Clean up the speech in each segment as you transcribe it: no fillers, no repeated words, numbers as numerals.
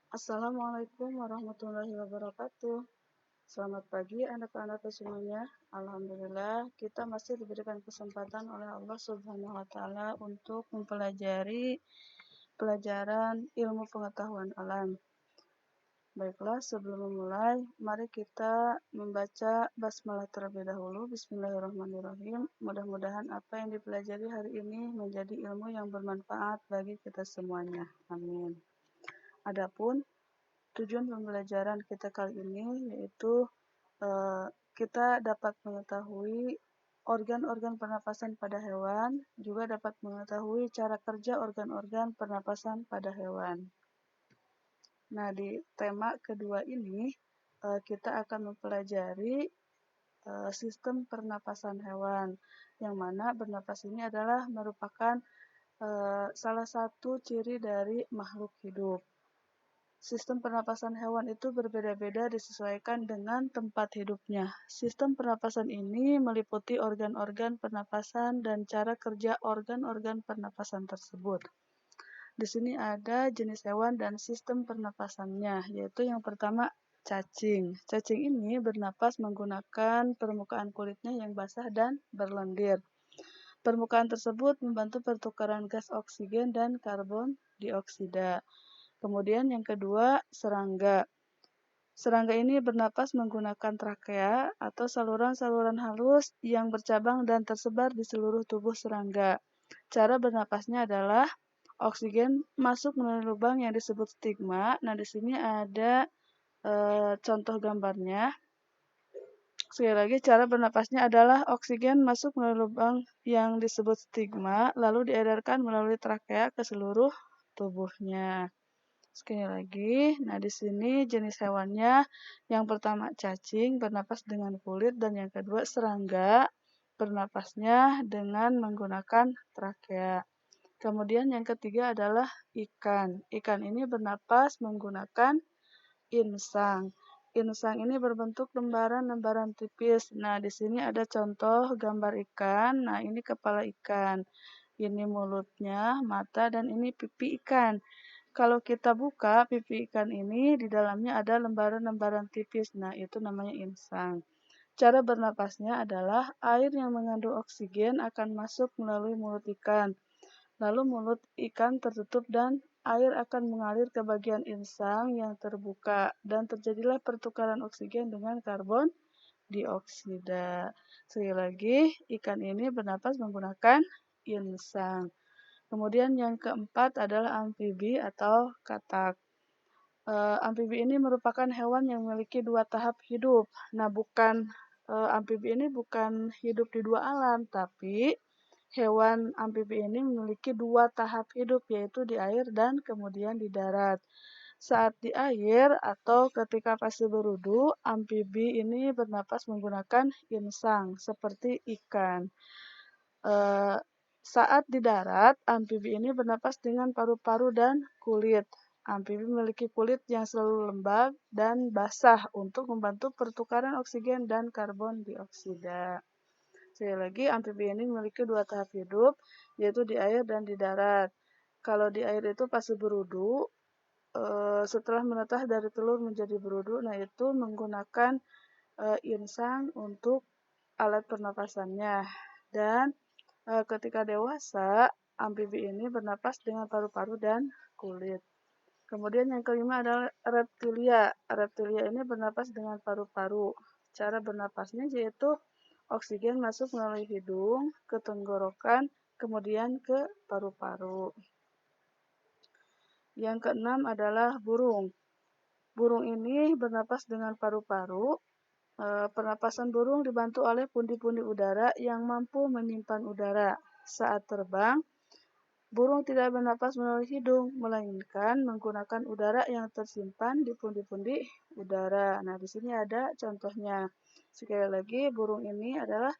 Assalamualaikum warahmatullahi wabarakatuh. Selamat pagi anak-anak semuanya. Alhamdulillah kita masih diberikan kesempatan oleh Allah Subhanahu wa taala untuk mempelajari pelajaran ilmu pengetahuan alam. Baiklah, sebelum memulai, mari kita membaca basmalah terlebih dahulu. Bismillahirrahmanirrahim. Mudah-mudahan apa yang dipelajari hari ini menjadi ilmu yang bermanfaat bagi kita semuanya. Amin. Adapun tujuan pembelajaran kita kali ini yaitu eh, kita dapat mengetahui organ-organ pernapasan pada hewan, juga dapat mengetahui cara kerja organ-organ pernapasan pada hewan. Nah, di tema kedua ini kita akan mempelajari sistem pernapasan hewan, yang mana bernapas ini adalah merupakan salah satu ciri dari makhluk hidup. Sistem pernapasan hewan itu berbeda-beda disesuaikan dengan tempat hidupnya. Sistem pernapasan ini meliputi organ-organ pernapasan dan cara kerja organ-organ pernapasan tersebut. Di sini ada jenis hewan dan sistem pernapasannya, yaitu yang pertama cacing. Cacing ini bernapas menggunakan permukaan kulitnya yang basah dan berlendir. Permukaan tersebut membantu pertukaran gas oksigen dan karbon dioksida. Kemudian yang kedua, serangga. Serangga ini bernapas menggunakan trakea atau saluran-saluran halus yang bercabang dan tersebar di seluruh tubuh serangga. Cara bernapasnya adalah oksigen masuk melalui lubang yang disebut stigma. Nah, di sini ada contoh gambarnya. Sekali lagi, cara bernapasnya adalah oksigen masuk melalui lubang yang disebut stigma, lalu diedarkan melalui trakea ke seluruh tubuhnya. Sekali lagi, nah di sini jenis hewannya yang pertama cacing bernapas dengan kulit dan yang kedua serangga bernapasnya dengan menggunakan trakea. Kemudian yang ketiga adalah ikan. Ikan ini bernapas menggunakan insang. Insang ini berbentuk lembaran-lembaran tipis. Nah, di sini ada contoh gambar ikan. Nah, ini kepala ikan. Ini mulutnya, mata, dan ini pipi ikan. Kalau kita buka pipi ikan ini, di dalamnya ada lembaran-lembaran tipis. Nah, itu namanya insang. Cara bernapasnya adalah air yang mengandung oksigen akan masuk melalui mulut ikan. Lalu mulut ikan tertutup dan air akan mengalir ke bagian insang yang terbuka dan terjadilah pertukaran oksigen dengan karbon dioksida. Sekali lagi, ikan ini bernapas menggunakan insang. Kemudian yang keempat adalah amfibi atau katak. Amfibi ini merupakan hewan yang memiliki dua tahap hidup. Nah, amfibi ini bukan hidup di dua alam, tapi hewan amfibi ini memiliki dua tahap hidup, yaitu di air dan kemudian di darat. Saat di air atau ketika pasti berudu, amfibi ini bernapas menggunakan insang seperti ikan. Saat di darat, amfibi ini bernapas dengan paru-paru dan kulit. Amfibi memiliki kulit yang selalu lembab dan basah untuk membantu pertukaran oksigen dan karbon dioksida. Sekali lagi, amfibi ini memiliki dua tahap hidup, yaitu di air dan di darat. Kalau di air itu pasti berudu, setelah menetas dari telur menjadi berudu, nah itu menggunakan insang untuk alat pernapasannya. Dan ketika dewasa, amfibi ini bernapas dengan paru-paru dan kulit. Kemudian yang kelima adalah reptilia. Reptilia ini bernapas dengan paru-paru. Cara bernapasnya yaitu oksigen masuk melalui hidung, ke tenggorokan, kemudian ke paru-paru. Yang keenam adalah burung. Burung ini bernapas dengan paru-paru. Pernapasan burung dibantu oleh pundi-pundi udara yang mampu menyimpan udara. Saat terbang, burung tidak bernapas melalui hidung, melainkan menggunakan udara yang tersimpan di pundi-pundi udara. Nah, di sini ada contohnya. Sekali lagi, burung ini adalah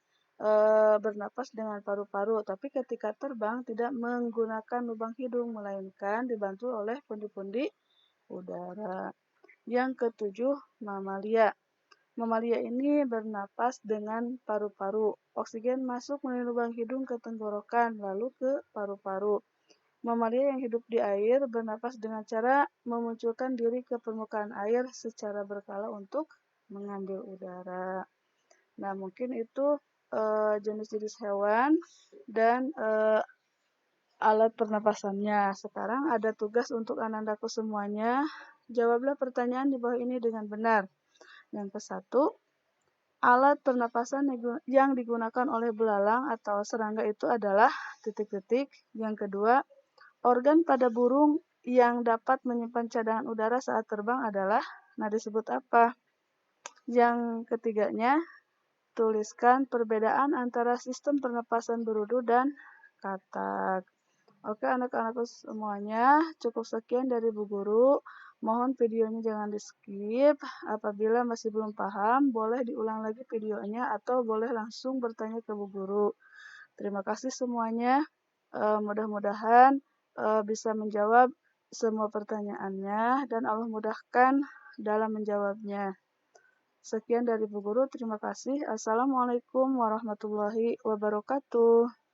bernapas dengan paru-paru, tapi ketika terbang tidak menggunakan lubang hidung, melainkan dibantu oleh pundi-pundi udara. Yang ketujuh, mamalia. Mamalia ini bernapas dengan paru-paru. Oksigen masuk melalui lubang hidung ke tenggorokan, lalu ke paru-paru. Mamalia yang hidup di air bernapas dengan cara memunculkan diri ke permukaan air secara berkala untuk mengambil udara. Nah, mungkin itu jenis-jenis hewan dan alat pernapasannya. Sekarang ada tugas untuk anandaku semuanya. Jawablah pertanyaan di bawah ini dengan benar. Yang ke-1, alat pernapasan yang digunakan oleh belalang atau serangga itu adalah titik-titik. Yang kedua, organ pada burung yang dapat menyimpan cadangan udara saat terbang adalah, nah disebut apa? Yang ketiganya, tuliskan perbedaan antara sistem pernapasan berudu dan katak. Oke anak-anakku semuanya, cukup sekian dari Bu Guru. Mohon videonya jangan di-skip. Apabila masih belum paham, boleh diulang lagi videonya atau boleh langsung bertanya ke Bu Guru. Terima kasih semuanya. Mudah-mudahan bisa menjawab semua pertanyaannya dan Allah mudahkan dalam menjawabnya. Sekian dari Bu Guru, terima kasih. Assalamualaikum warahmatullahi wabarakatuh.